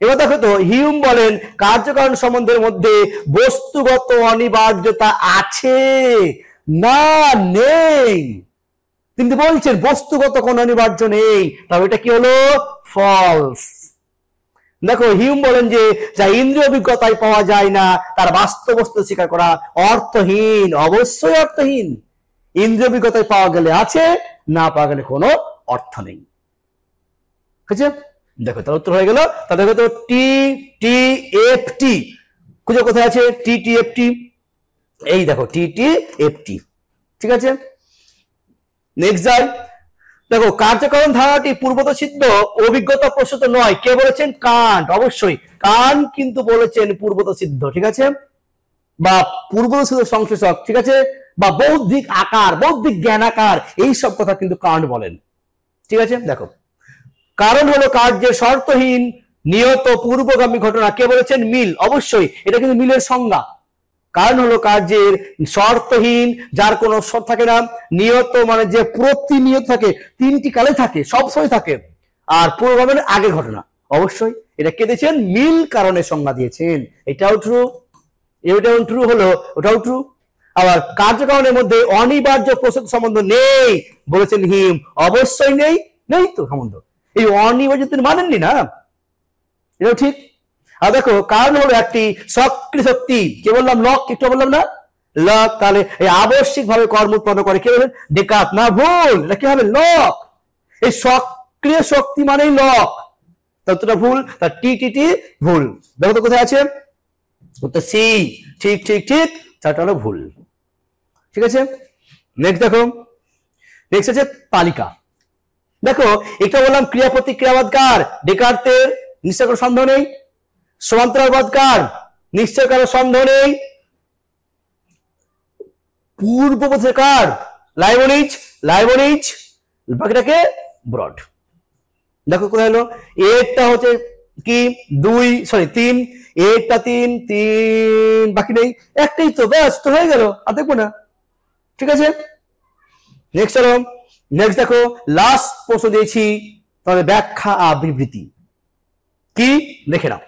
এবার দেখো তো হিউম বলেন কার্যকারণ সম্বন্ধের মধ্যে বস্তুগত অনিবার্যতা আছে না নেই? তিনি বলছেন বস্তুগত কোনো অনিবার্য নেই, তবে এটা কি হলো? ফলস। দেখো হিউম বলেন যে যা ইন্দ্রিয় অভিজ্ঞতায় পাওয়া যায় না তার বাস্তব বস্তু স্বীকার করা অর্থহীন। অবশ্যই অর্থহীন। ইন্দ্রিয় অভিজ্ঞতায় পাওয়া গেলে আছে, না পাওয়া গেলে কোনো অর্থ নেই। বুঝছে? দেখো তার উত্তর হয়ে গেল। তাহলে দেখো তো টি টি এফ টি খুঁজে কোথায় আছে? টি টি এফ টি, এই দেখো টি টি এফ টি। ঠিক আছে, নেক্সট যাই। দেখো কার্যকারণ ধারণাটি পূর্বত সিদ্ধ অভিজ্ঞতা প্রসূত নয়। কে বলেছেন? কান্ট। অবশ্যই কান্ট কিন্তু বলেছেন পূর্বত সিদ্ধ। ঠিক আছে, বা পূর্বত সিদ্ধ সংশ্লেষক। ঠিক আছে, বা বৌদ্ধিক আকার, বৌদ্ধিক জ্ঞান আকার, এই সব কথা কিন্তু কান্ট বলেন। ঠিক আছে, দেখো কারণ হলো কার্যের শর্তহীন নিয়ত পূর্বগামী ঘটনা। কে বলেছেন? মিল। অবশ্যই এটা কিন্তু মিলের সংজ্ঞা। কারণ হলো কার্যের শর্তহীন, যার কোনো শর্ত থাকে না, নিয়ত মানে যে প্রতিনিয়ত থাকে, তিনটি কালে থাকে, সবসময় থাকে, আর পূর্বগামীর আগের ঘটনা। অবশ্যই এটা কে দিয়েছেন? মিল কারণের সংজ্ঞা দিয়েছেন। এটাও ট্রু, এটাও ট্রু হলো, ওটাও ট্রু। আবার কার্যকারণের মধ্যে অনিবার্য প্রসূত সম্বন্ধ নেই বলেছেন হিম। অবশ্যই নেই, নেই তো সম্বন্ধ। এই অনিবার্য তিনি মানেননি না, এটাও ঠিক। আর দেখো কারণ হলো একটি সক্রিয় শক্তি। কি বললাম? লক। একটু বললাম না লক। তাহলে এই আবশ্যিক ভাবে কর্ম উৎপন্ন করে। কে বলবেন? ডেকার্ট। না, ভুল। এটা কি হবে? লক। এই সক্রিয় শক্তি মানেই লক। ততটা ভুল। তার টি টি টি ভুল। দেখো তো কোথায় আছে? উত্তর সি। ঠিক ঠিক ঠিক, চারটা হলো ভুল। ঠিক আছে, নেক্সট দেখো। নেক্সট আছে তালিকা। দেখো এটা বললাম ক্রিয়া প্রতিক্রিয়াবাদ কার? ডেকার্তের। নিশ্চয় কোনো সন্দেহ নেই। সমান্তরালবাদ কার? নিশ্চয় কারো সন্দেহ নেই। পূর্ববোধের কার? লাইবনিজ। লাইবনিজ। বাকিটাকে ব্রড। দেখো কোথায় হলো? এটা হচ্ছে কি? 2 সরি 3, এটা 3 3, বাকি নেই, একটাই তো, ব্যাস তো হয়ে গেল, আর দেখবো না। ঠিক আছে, নেক্সট হলো। নেক্সট দেখো লাস্ট প্রশ্ন দিয়েছি, তাহলে ব্যাখ্যা আর বিবৃতি কি দেখে নাও।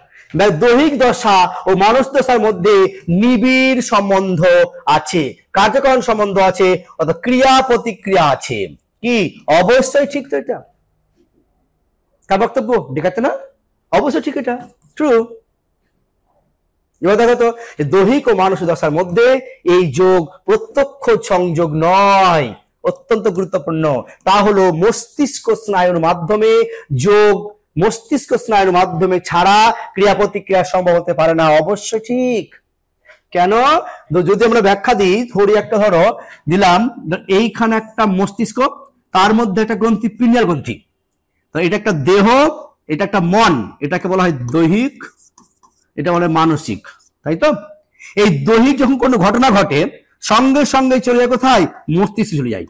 দৈহিক দশা ও মানস দশার মধ্যে নিবিড় সম্বন্ধ আছে, কার্যকারণ সম্বন্ধ আছে, অর্থাৎ ক্রিয়া প্রতিক্রিয়া আছে। কি? অবশ্যই ঠিক তো, এটা কার বক্তব্য? দেখাতে না? অবশ্যই ঠিক, এটা ট্রু। এবার দেখো তো দৈহিক ও মানসিক দশার মধ্যে এই যোগ প্রত্যক্ষ সংযোগ নয়, অত্যন্ত গুরুত্বপূর্ণ। তা হলো মস্তিষ্ক স্নায়ুর মাধ্যমে যোগ, মস্তিষ্ক স্নায়ুর মাধ্যমে ছাড়া ক্রিয়া প্রতিক্রিয়া সম্ভব হতে পারে না। অবশ্যই ঠিক। কেন? যদি আমরা ব্যাখ্যা দিই, থোড়ি একটা ধরো দিলাম, এইখানে একটা মস্তিষ্ক, তার মধ্যে একটা গ্রন্থি পিনিয়াল গ্রন্থি, তো এটা একটা দেহ, এটা একটা মন, এটাকে বলা হয় দৈহিক, এটা বলে মানসিক, তাই তো? এই দৈহিক যখন কোনো ঘটনা ঘটে সঙ্গে সঙ্গে চলে যায় কোথায়? মস্তিষ্কে চলে যায়।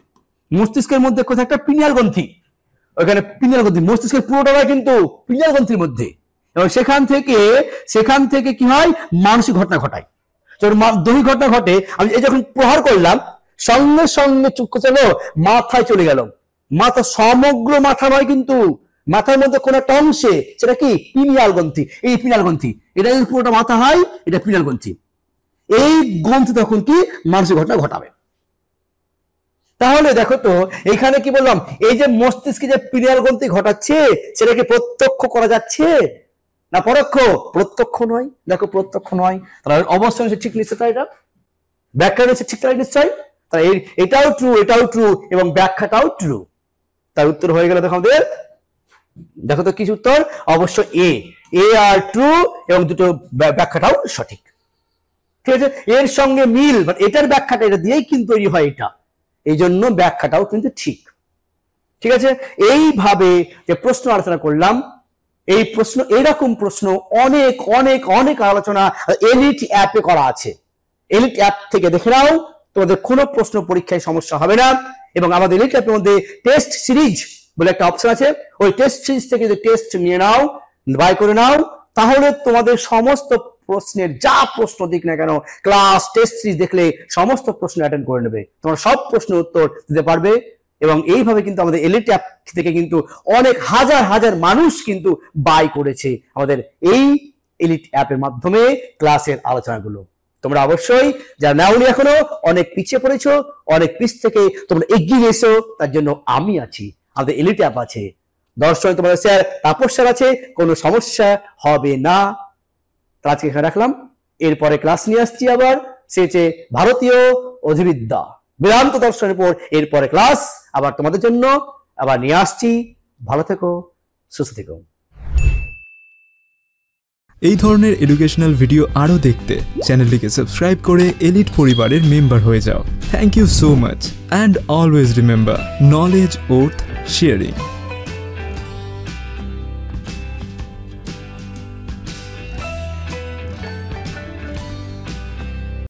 মস্তিষ্কের মধ্যে কোথায় একটা পিনিয়াল গ্রন্থি, ওখানে পিনিয়াল গ্রন্থি, মস্তিষ্কের পুরোটা কিন্তু পিনিয়াল গ্রন্থির মধ্যে, এবং সেখান থেকে কি হয়? মানসিক ঘটনা ঘটায়। দৈহিক ঘটনা ঘটে, আমি এই যখন প্রহার করলাম সঙ্গে সঙ্গে চুক্তি চলো মাথায় চলে গেল। মাথা সমগ্র মাথা নয় কিন্তু, মাথার মধ্যে কোন একটা অংশে, সেটা কি? পিনিয়াল গ্রন্থি। এই পিনিয়াল গ্রন্থি, এটা যদি পুরোটা মাথা হয়, এটা পিনিয়াল গ্রন্থি। এই গ্রন্থি তখন কি? মানসিক ঘটনা ঘটাবে। তাহলে দেখো তো এখানে কি বললাম, এই যে মস্তিষ্কে যে পিনিয়াল গ্রন্থি ঘটাচ্ছে, সেটা কি প্রত্যক্ষ করা যাচ্ছে না পরোক্ষ? প্রত্যক্ষ নয়। দেখো প্রত্যক্ষ নয়, তাহলে অবশ্যই ঠিক নিশ্চয়, এটা ব্যাখ্যা নিশ্চয় ঠিক, তাই নিশ্চয়। তাহলে এটাও ট্রু, এটাও ট্রু, এবং ব্যাখ্যাটাও ট্রু। তার উত্তর হয়ে গেল। দেখো আমাদের, দেখো তো কি উত্তর? অবশ্য এ আর ট্রু, এবং দুটো ব্যাখ্যাটাও সঠিক। ঠিক আছে, এর সঙ্গে মিল, এটার ব্যাখ্যাটা এটা দিয়েই কিন্তু তৈরি হয় এটা, এই জন্য ব্যাখ্যাটাও কিন্তু ঠিক। ঠিক আছে, এইভাবে যে প্রশ্ন আলোচনা করলাম, এই প্রশ্ন, এরকম প্রশ্ন অনেক অনেক অনেক আলোচনা এলিট অ্যাপে করা আছে। এলিট অ্যাপ থেকে দেখে নাও, তোমাদের কোনো প্রশ্ন পরীক্ষায় সমস্যা হবে না। এবং আমাদের এলিট অ্যাপের মধ্যে টেস্ট সিরিজ বলে একটা অপশন আছে, ওই টেস্ট সিরিজ থেকে যদি টেস্ট নিয়ে নাও, বাই করে নাও, তাহলে তোমাদের সমস্ত প্রশ্নের যা প্রশ্ন দিক না কেন, ক্লাস টেস্ট সিরিজ দেখলে সমস্ত প্রশ্ন অ্যাটেন্ড করে নেবে, তোমরা সব প্রশ্নের উত্তর দিতে পারবে। এবং এইভাবে কিন্তু আমাদের এলিট অ্যাপ থেকে কিন্তু অনেক হাজার হাজার মানুষ কিন্তু বাই করেছে আমাদের এই এলিট অ্যাপের মাধ্যমে ক্লাসের আলোচনাগুলো। তোমরা অবশ্যই যারা নাওনি এখনো অনেক পিছিয়ে পড়েছো, অনেক পিছ থেকে তোমরা এগিয়ে এসো, তার জন্য আমি আছি, আমাদের এলিট অ্যাপ আছে, দর্শন তোমাদের স্যার তাপস স্যার আছে, কোনো সমস্যা হবে না। তো আজকে এখানে রাখলাম, এরপরে ক্লাস নিয়ে আসছি আবার, সেচে ভারতীয় অধিবিদ্যা বেদান্ত দর্শনের উপর এরপরে ক্লাস আবার তোমাদের জন্য আবার নিয়ে আসছি। ভালো থেকো, সুস্থ থেকো। এই ধরনের এডুকেশনাল ভিডিও আরও দেখতে চ্যানেলটিকে সাবস্ক্রাইব করে এলিট পরিবারের মেম্বার হয়ে যাও। Thank you so much and always remember, knowledge worth sharing.